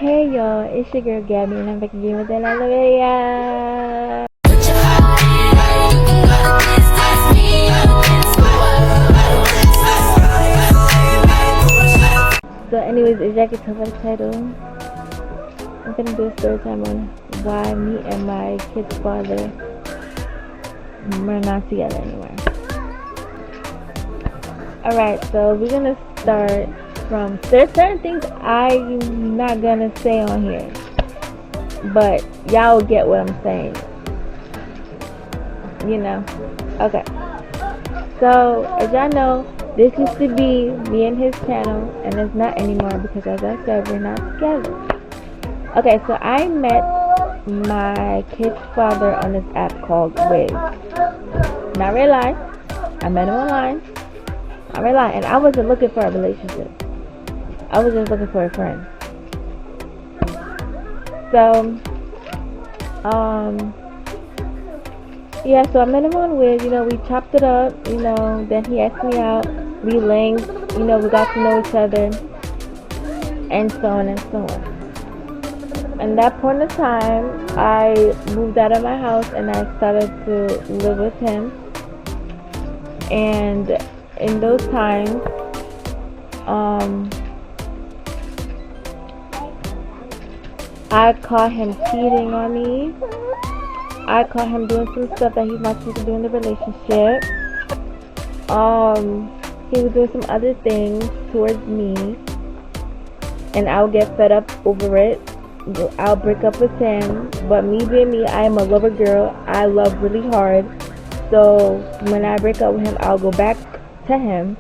Hey y'all, it's your girl Gabby and I'm back again with another video. So anyways, as y'all can tell by the title, I'm gonna do a story time on why me and my kid's father we're not together anymore. Alright, so we're gonna start from, there's certain things I'm not gonna say on here, but y'all will get what I'm saying, you know. Okay, so as y'all know, this used to be me and his channel, and it's not anymore because, as I said, we're not together. Okay, so I met my kid's father on this app called Wiz. Not real life. I met him online. Not real life, and I wasn't looking for a relationship. I was just looking for a friend. So, yeah, so I met him on Wiz, we chopped it up, then he asked me out, we linked, we got to know each other, and so on and so on. And that point of time, I moved out of my house and I started to live with him. And in those times, I caught him cheating on me. I caught him doing some stuff that he's not supposed to do in the relationship. He was doing some other things towards me, and I'll get fed up over it. I'll break up with him, but me being me, I am a lover girl. I love really hard. So when I break up with him, I'll go back to him.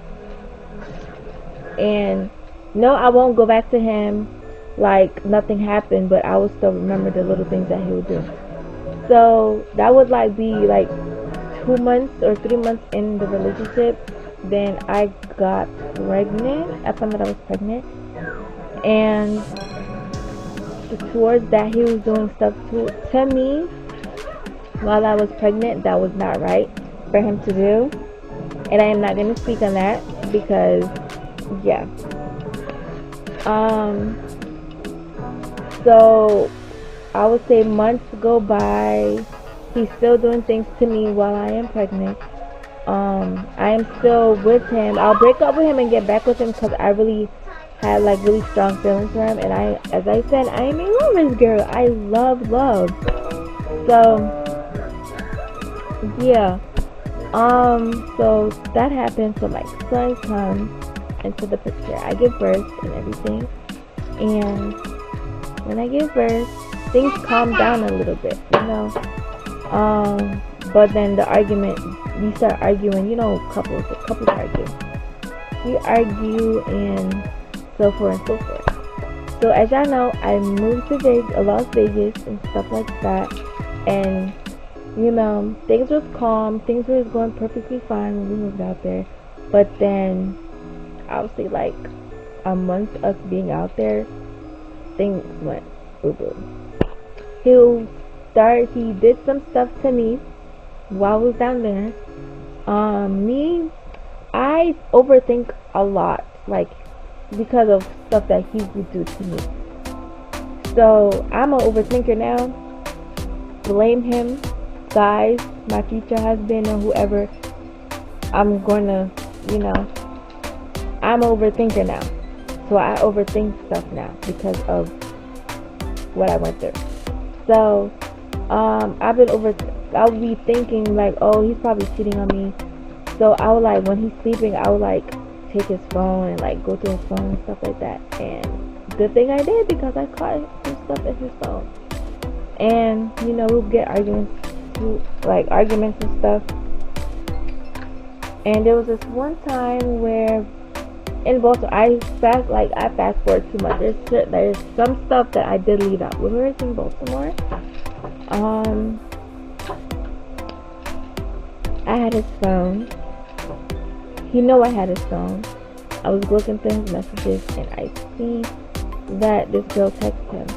And no, I won't go back to him like nothing happened, but I will still remember the little things that he would do. So that would be 2 months or 3 months in the relationship. Then I got pregnant. I found that I was pregnant, and towards that, he was doing stuff to me while I was pregnant that was not right for him to do, and I am not going to speak on that because, yeah. So I would say months go by. He's still doing things to me while I am pregnant. I am still with him. I'll break up with him and get back with him because I really had really strong feelings for him. And as I said, I am a lover's girl. I love love. So yeah. So that happened. So my son comes into the picture. I give birth and everything. And when I give birth, things calm down a little bit, but then the argument, we start arguing, couples argue. We argue and so forth and so forth. So as y'all know, I moved to Las Vegas and stuff like that, and things was calm, things was going perfectly fine when we moved out there. But then obviously a month of being out there, things went boo-boo. He did some stuff to me while I was down there. I overthink a lot, because of stuff that he would do to me. So I'm an overthinker now. Blame him, guys, my future husband or whoever. I'm gonna, I'm an overthinker now. So I overthink stuff now because of what I went through. So I'll be thinking oh, he's probably cheating on me. So I would when he's sleeping, I would take his phone and go through his phone and stuff like that. And good thing I did because I caught some stuff in his phone. And we'll get arguments and stuff. And there was this one time where in Baltimore, I fast forward too much. There's some stuff that I did leave out. When we were in Baltimore, I had his phone. He knew I had his phone. I was looking through his messages and I see that this girl texted him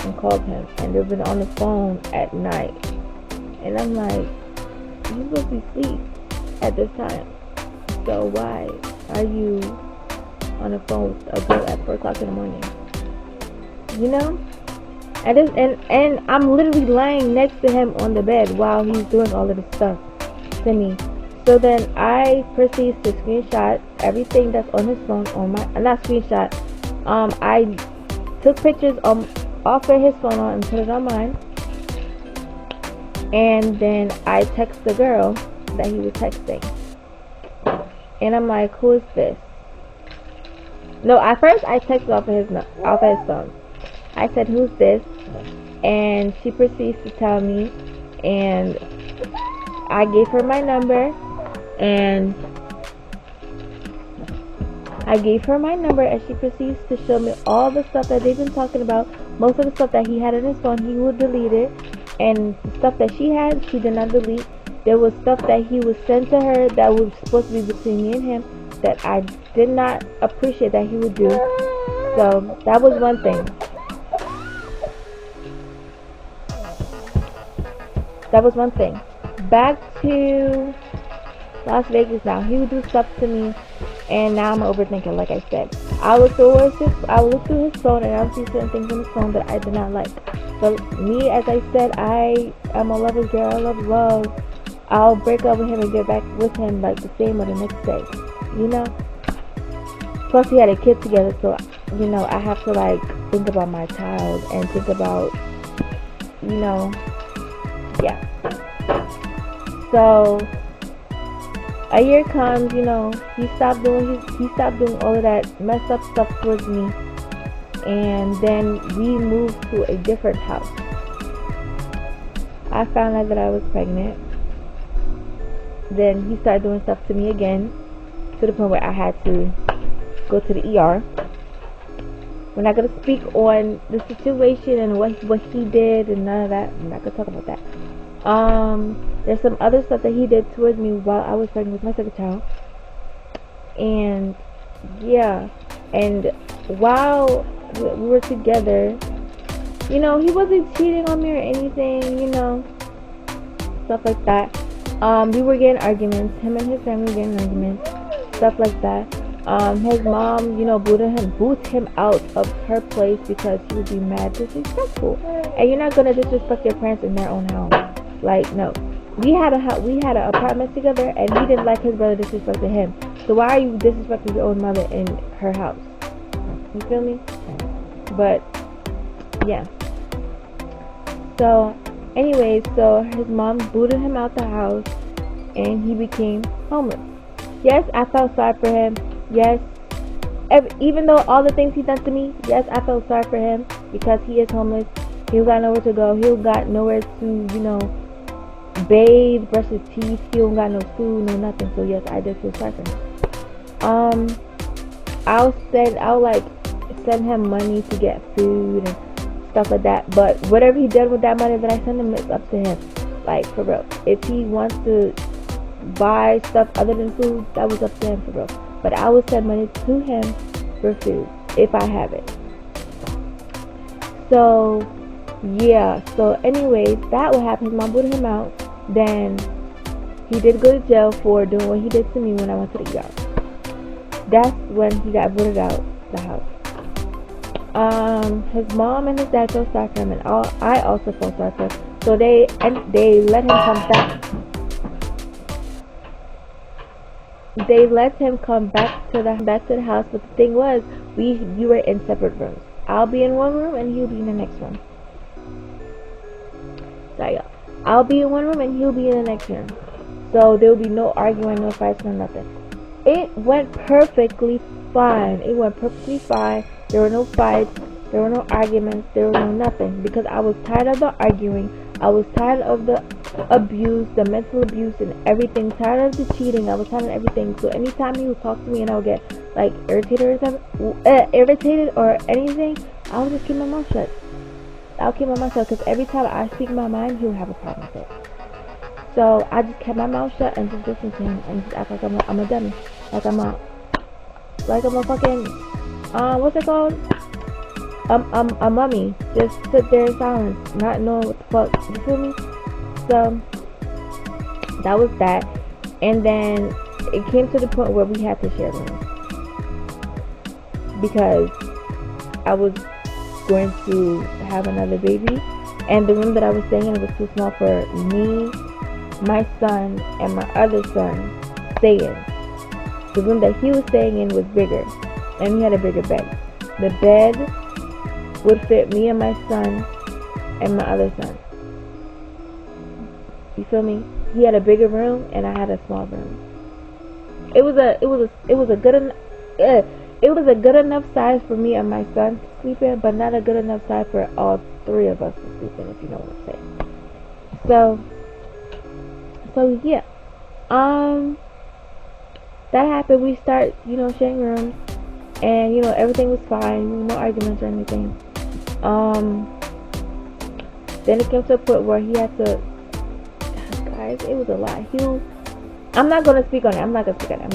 and called him, and they've been on the phone at night. And I'm like, you're supposed to be asleep at this time, so why are you on the phone with a girl at 4 o'clock in the morning? you know. And I'm literally lying next to him on the bed while he's doing all of this stuff to me. So then I proceed to screenshot everything that's on his phone on my, not screenshot. I took pictures off of his phone and put it on mine. And then I text the girl that he was texting. And I'm like, who is this? No, at first I texted off of his phone. I said, who's this? And she proceeds to tell me, and I gave her my number, and she proceeds to show me all the stuff that they've been talking about. Most of the stuff that he had on his phone, he would delete it, and the stuff that she had, she did not delete. There was stuff that he would send to her that was supposed to be between me and him that I did not appreciate that he would do. So that was one thing. Back to Las Vegas now. He would do stuff to me, and now I'm an overthinker, like I said. I would look through his phone, and I would see certain things on his phone that I did not like. So me, as I said, I am a lover's girl. I love love. I'll break up with him and get back with him like the same or the next day, you know. Plus, we had a kid together, so you know I have to like think about my child and think about, you know, yeah. So a year comes, you know, he stopped doing all of that messed up stuff towards me, and then we moved to a different house. I found out that I was pregnant. Then he started doing stuff to me again, to the point where I had to go to the ER. We're not going to speak on the situation and what he did and none of that. I'm not going to talk about that. There's some other stuff that he did towards me while I was pregnant with my second child. And yeah, and while we were together, you know, he wasn't cheating on me or anything, you know, stuff like that. We were getting arguments. Him and his family were getting arguments, stuff like that. His mom, you know, boot him out of her place because he would be mad disrespectful. And you're not gonna disrespect your parents in their own house. Like, no. We had an apartment together, and he didn't like his brother disrespecting him. So why are you disrespecting your own mother in her house? You feel me? But yeah. So anyways, so his mom booted him out the house, and he became homeless. Yes, I felt sorry for him. Yes, even though all the things he done to me, yes, I felt sorry for him because he is homeless. He got nowhere to go. He got nowhere to, you know, bathe, brush his teeth. He don't got no food, no nothing. So yes, I did feel sorry for him. I'll like send him money to get food and stuff like that. But whatever he did with that money that I send him, it's up to him. Like, for real. If he wants to buy stuff other than food, that was up to him, for real. But I will send money to him for food if I have it. So yeah. So anyways, that would happen. His mom booted him out. Then he did go to jail for doing what he did to me when I went to the ER. That's when he got booted out the house. His mom and his dad felt sorry for him, and I also felt sorry for him. So they let him come back. They let him come back to the house, but the thing was, we were in separate rooms. I'll be in one room and he'll be in the next room. Sorry, y'all. I'll be in one room and he'll be in the next room. So there will be no arguing, no fights, no nothing. It went perfectly fine. There were no fights. There were no arguments. There was no nothing. Because I was tired of the arguing. I was tired of the abuse, the mental abuse and everything. Tired of the cheating. I was tired of everything. So anytime he would talk to me and I would get like irritated or anything, I would just keep my mouth shut. I'll keep my mouth shut because every time I speak my mind, he'll have a problem with it. So I just kept my mouth shut and just listen to him and just act like I'm a dummy. Like I'm a fucking, what's it called? A mummy. Just sit there in silence, not knowing what the fuck. You feel me? So that was that. And then it came to the point where we had to share rooms. Because I was going to have another baby, and the room that I was staying in was too small for me, my son, and my other son to stay in. The room that he was staying in was bigger, and he had a bigger bed. The bed would fit me and my son and my other son. You feel me? He had a bigger room, and I had a small room. It was a good enough size for me and my son to sleep in, but not a good enough size for all three of us to sleep in, if you know what I'm saying. So yeah. That happened. We start, sharing rooms, and everything was fine. No arguments or anything. Then it came to a point where he had to. Guys, it was a lot. I'm not gonna speak on it. I'm not gonna speak on it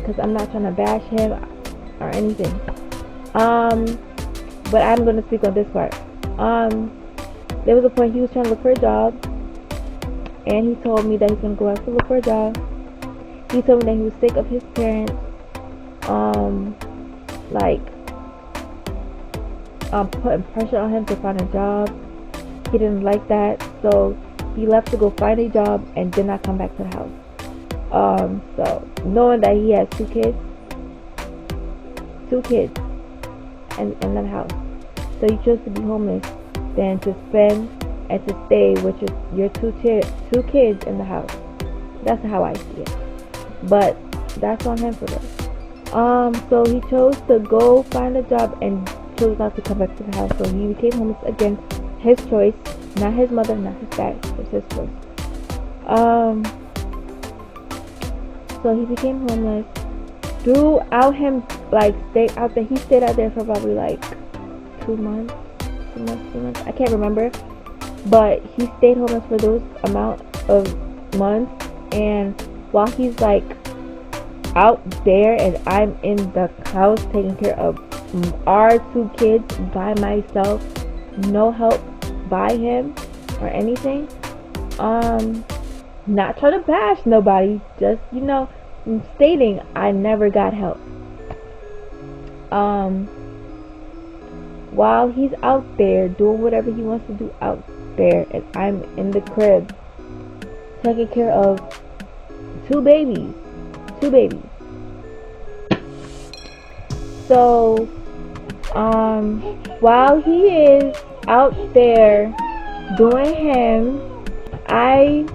because I'm not trying to bash him or anything. But I'm gonna speak on this part. There was a point he was trying to look for a job, and he told me that he's gonna go out to look for a job. He told me that he was sick of his parents, putting pressure on him to find a job. He didn't like that, so he left to go find a job and did not come back to the house. So knowing that he has two kids in that house, so he chose to be homeless than to spend and to stay with your two kids in the house. That's how I see it. But that's on him for this. So he chose to go find a job and chose not to come back to the house. So he became homeless again. His choice, not his mother, not his dad. It's his choice. So he became homeless. Throughout him, stay out there. He stayed out there for probably 2 months. I can't remember. But he stayed homeless for those amount of months. And while he's out there and I'm in the house taking care of our two kids by myself, no help by him or anything. Not trying to bash nobody, just stating I never got help. While he's out there doing whatever he wants to do out there, and I'm in the crib taking care of two babies. So while he is out there doing him, I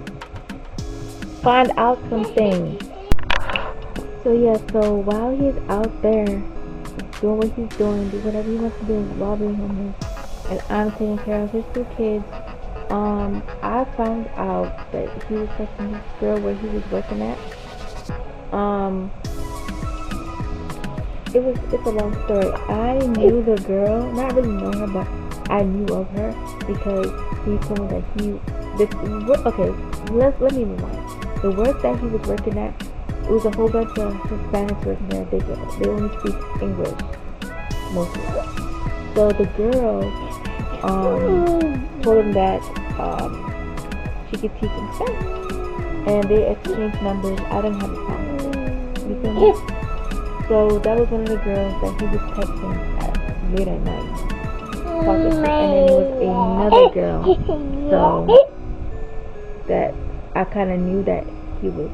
find out some things. So while he's out there doing what he's doing, do whatever he wants to do while being homeless, and I'm taking care of his two kids, I found out that he was texting this girl where he was working at. It's a long story. I knew the girl, not really know her, but I knew of her because he told me that let me rewind. The work that he was working at, it was a whole bunch of Hispanics working there. They only speak English, mostly. So the girl told him that she could teach him Spanish, and they exchanged numbers. I didn't have a phone. You feel me? So that was one of the girls that he was texting late at night, talking to, and then there was another girl. So that I kind of knew that he was,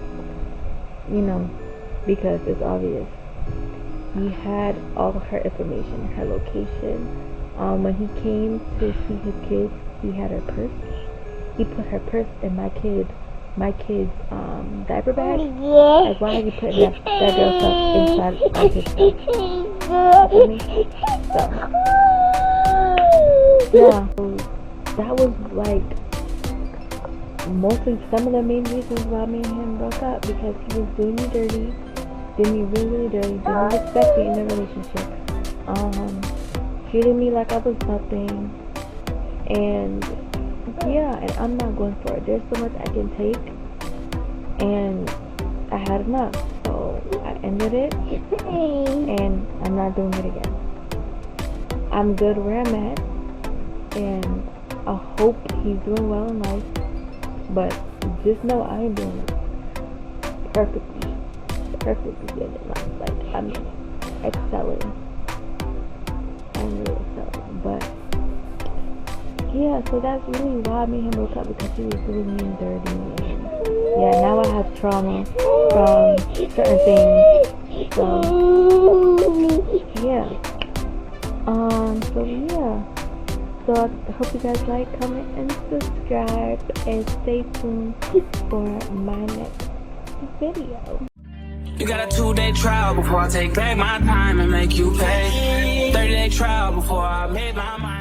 because it's obvious. He had all of her information, her location. When he came to see his kids, he had her purse. He put her purse in my kid's diaper bag. Why are you putting that girl's stuff inside of his stuff? You feel me? So that was mostly some of the main reasons why me and him broke up, because he was doing me dirty, did me really, really dirty, didn't respect me in the relationship, treating me like I was nothing, and I'm not going for it. There's so much I can take, and I had enough, so I ended it, and I'm not doing it again. I'm good where I'm at, and I hope he's doing well in life, but just know I ain't doing it perfectly good in life. I'm excelling. I'm really excelling. yeah, so that's really why me and him broke up, because he was doing me dirty. And yeah, now I have trauma from certain things. So yeah. So yeah. So I hope you guys like, comment, and subscribe, and stay tuned for my next video. You got a 2-day trial before I take back my time and make you pay. 30-day trial before I made my mind.